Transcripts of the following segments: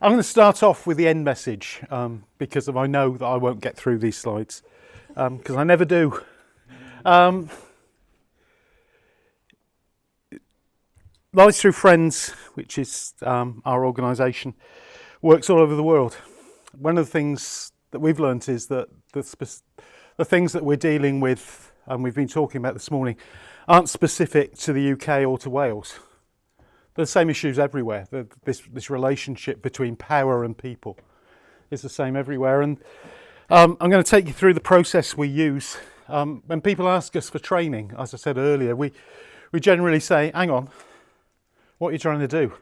I'm going to start off with the end message because I know that I won't get through these slides because I never do. Lives Through Friends, which is our organisation, works all over the world. One of the things that we've learnt is that the things that we're dealing with and we've been talking about this morning aren't specific to the UK or to Wales. They're the same issues everywhere. This relationship between power and people is the same everywhere. And I'm going to take you through the process we use. When people ask us for training, as I said earlier, we generally say, hang on, what are you trying to do?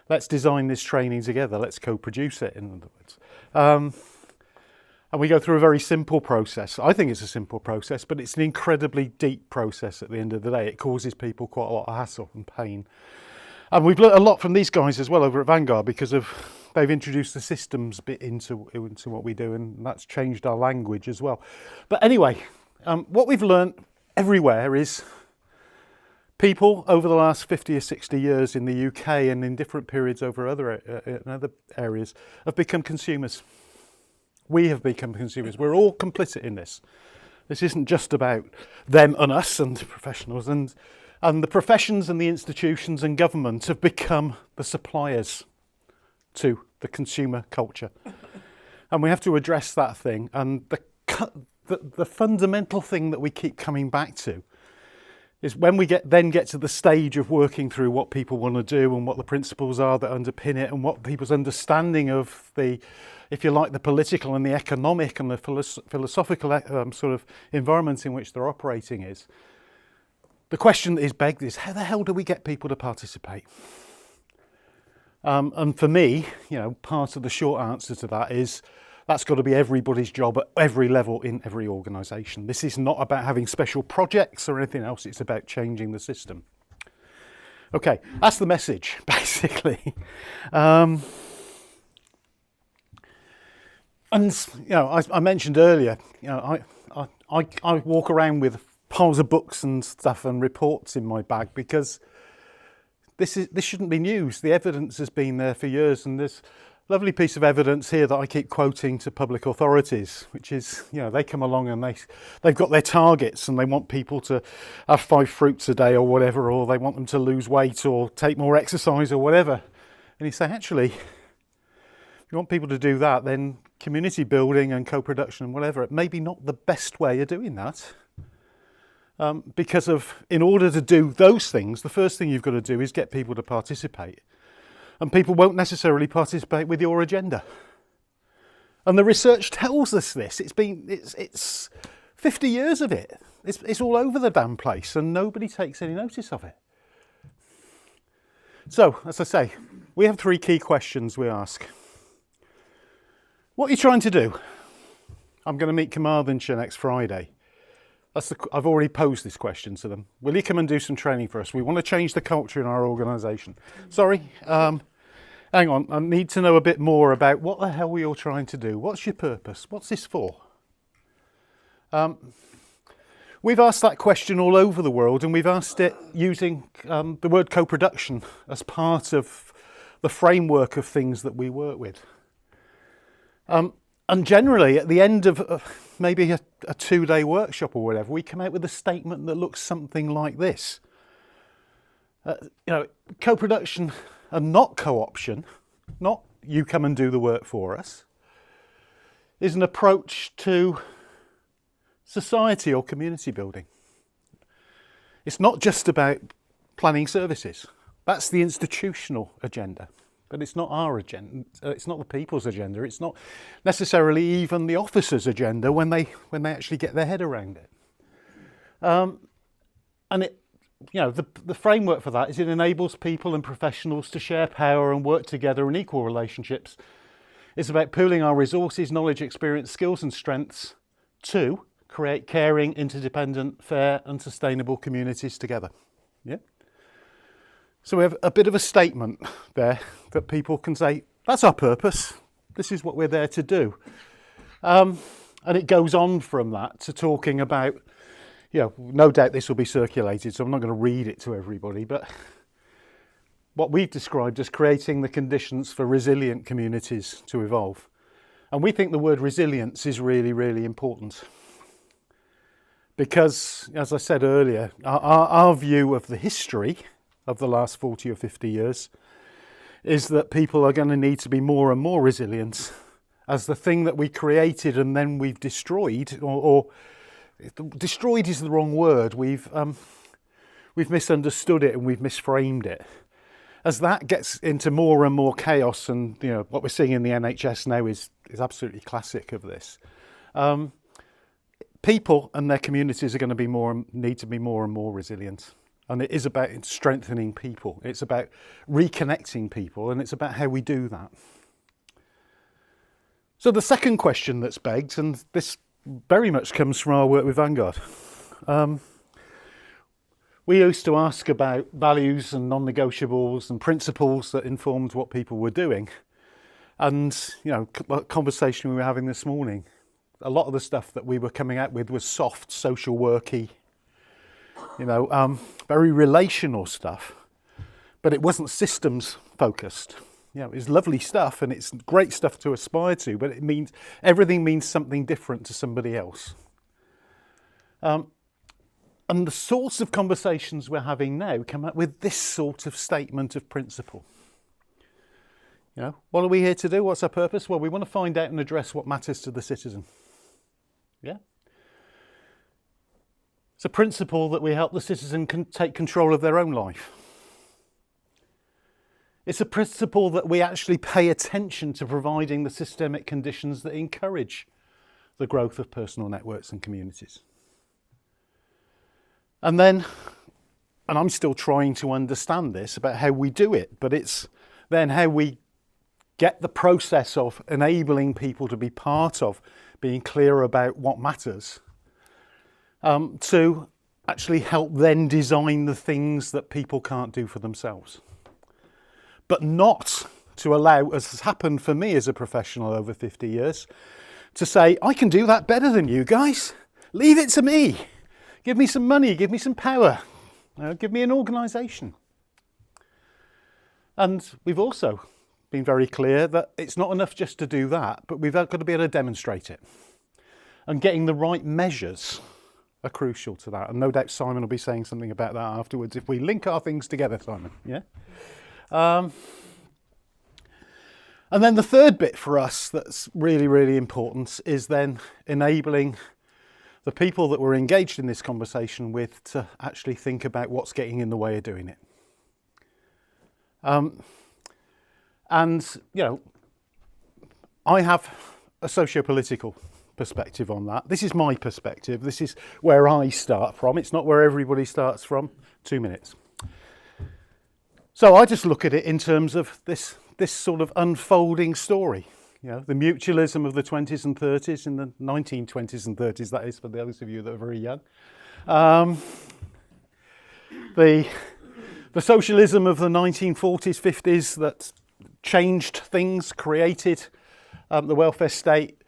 Let's design this training together. Let's co-produce it, in other words. And we go through a very simple process. I think it's a simple process, but it's an incredibly deep process at the end of the day. It causes people quite a lot of hassle and pain. And we've learnt a lot from these guys as well over at Vanguard because they've introduced the systems bit into what we do, and that's changed our language as well. But anyway, what we've learnt everywhere is people over the last 50 or 60 years in the UK and in different periods over other areas have become consumers. We have become consumers. We're all complicit in this. This isn't just about them and us and professionals, and the professions and the institutions and government have become the suppliers to the consumer culture. And we have to address that thing. And the fundamental thing that we keep coming back to is when we get to the stage of working through what people want to do and what the principles are that underpin it and what people's understanding of the, if you like, the political and the economic and the philosophical sort of environment in which they're operating is. The question that is begged is, how the hell do we get people to participate? And for me, part of the short answer to that is that's got to be everybody's job at every level in every organisation. This is not about having special projects or anything else. It's about changing the system. Okay, that's the message, basically. And I mentioned earlier, I walk around with piles of books and stuff and reports in my bag because this shouldn't be news. The evidence has been there for years, and there's a lovely piece of evidence here that I keep quoting to public authorities, which is, they come along and they've got their targets and they want people to have 5 fruits a day or whatever, or they want them to lose weight or take more exercise or whatever. And you say, actually, if you want people to do that, then community building and co-production and whatever, it may be not the best way of doing that. Because in order to do those things, the first thing you've got to do is get people to participate. And people won't necessarily participate with your agenda. And the research tells us this. It's 50 years of it. It's all over the damn place and nobody takes any notice of it. So, as I say, we have 3 key questions we ask. What are you trying to do? I'm going to meet Carmarthenshire next Friday. I've already posed this question to them. Will you come and do some training for us? We want to change the culture in our organisation. Sorry, hang on. I need to know a bit more about what the hell we're all trying to do. What's your purpose? What's this for? We've asked that question all over the world, and we've asked it using the word co-production as part of the framework of things that we work with. And generally, at the end of maybe a 2-day workshop or whatever, we come out with a statement that looks something like this. Co-production and not co-option, not you come and do the work for us, is an approach to society or community building. It's not just about planning services. That's the institutional agenda. But it's not our agenda. It's not the people's agenda. It's not necessarily even the officers' agenda when they actually get their head around it. And the framework for that is it enables people and professionals to share power and work together in equal relationships. It's about pooling our resources, knowledge, experience, skills, and strengths to create caring, interdependent, fair, and sustainable communities together. Yeah. So we have a bit of a statement there that people can say, that's our purpose. This is what we're there to do. And it goes on from that to talking about, no doubt this will be circulated, so I'm not going to read it to everybody, but what we've described as creating the conditions for resilient communities to evolve. And we think the word resilience is really, really important. Because, as I said earlier, our view of the history of the last 40 or 50 years is that people are going to need to be more and more resilient as the thing that we created and then we've destroyed, or destroyed is the wrong word, we've misunderstood it and we've misframed it. As that gets into more and more chaos, and what we're seeing in the NHS now is absolutely classic of this. People and their communities are going to need to be more and more resilient. And it is about strengthening people. It's about reconnecting people, and it's about how we do that. So the second question that's begged, and this very much comes from our work with Vanguard. We used to ask about values and non-negotiables and principles that informed what people were doing. And, conversation we were having this morning, a lot of the stuff that we were coming out with was soft, social worky, very relational stuff. But it wasn't systems focused. It was lovely stuff and it's great stuff to aspire to, but everything means something different to somebody else. And the sorts of conversations we're having now come up with this sort of statement of principle. What are we here to do? What's our purpose? Well, we want to find out and address what matters to the citizen. Yeah? It's a principle that we help the citizen take control of their own life. It's a principle that we actually pay attention to providing the systemic conditions that encourage the growth of personal networks and communities. And I'm still trying to understand this about how we do it, but it's then how we get the process of enabling people to be part of being clear about what matters, to actually help then design the things that people can't do for themselves. But not to allow, as has happened for me as a professional over 50 years, to say, I can do that better than you guys. Leave it to me. Give me some money, give me some power, give me an organisation. And we've also been very clear that it's not enough just to do that, but we've got to be able to demonstrate it. And getting the right measures are crucial to that. And no doubt Simon will be saying something about that afterwards if we link our things together, Simon. Yeah? And then the third bit for us that's really, really important is then enabling the people that we're engaged in this conversation with to actually think about what's getting in the way of doing it. I have a socio-political perspective on that. This is my perspective. This is where I start from. It's not where everybody starts from. 2 minutes. So I just look at it in terms of this sort of unfolding story. The mutualism of the 20s and 30s, in the 1920s and 30s, that is, for those of you that are very young. The socialism of the 1940s, 50s that changed things, created the welfare state,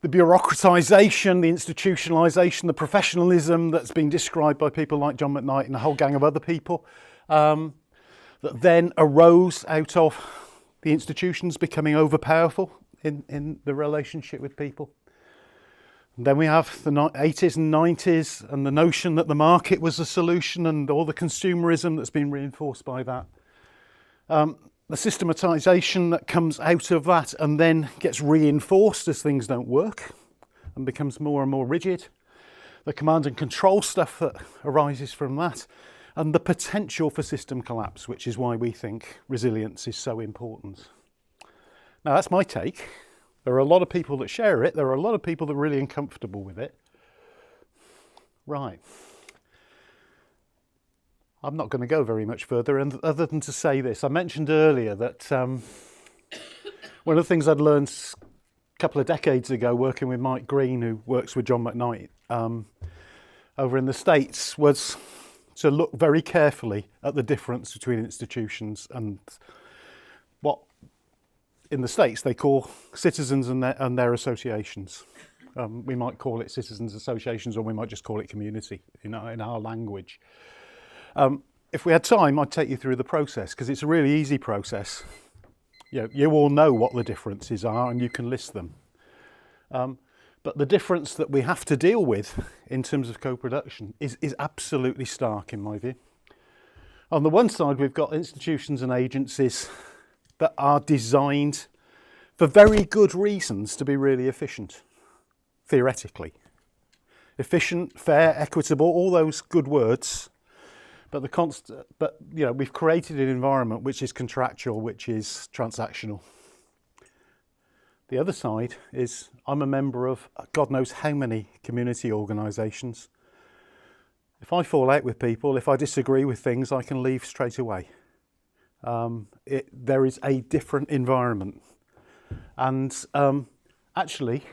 the bureaucratisation, the institutionalisation, the professionalism that's been described by people like John McKnight and a whole gang of other people, that then arose out of the institutions becoming overpowerful in the relationship with people. And then we have the 80s and 90s and the notion that the market was the solution and all the consumerism that's been reinforced by that. The systematisation that comes out of that and then gets reinforced as things don't work and becomes more and more rigid. The command and control stuff that arises from that. And the potential for system collapse, which is why we think resilience is so important. Now, that's my take. There are a lot of people that share it. There are a lot of people that are really uncomfortable with it. Right. I'm not going to go very much further other than to say this. I mentioned earlier that one of the things I'd learned a couple of decades ago working with Mike Green, who works with John McKnight over in the States, was to look very carefully at the difference between institutions and what in the States they call citizens and their associations. We might call it citizens associations, or we might just call it community in our language. if we had time, I'd take you through the process, because it's a really easy process. You all know what the differences are and you can list them. But the difference that we have to deal with in terms of co-production is absolutely stark in my view. On the one side, we've got institutions and agencies that are designed for very good reasons to be really efficient, theoretically. Efficient, fair, equitable, all those good words. But we've created an environment which is contractual, which is transactional. The other side is I'm a member of God knows how many community organisations. If I fall out with people, if I disagree with things, I can leave straight away. There is a different environment. And actually,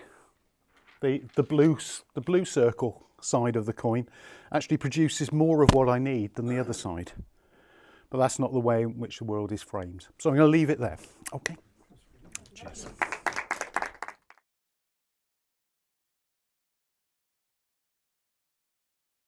the blue circle side of the coin actually produces more of what I need than the other side. But that's not the way in which the world is framed. So I'm going to leave it there. Okay. Cheers.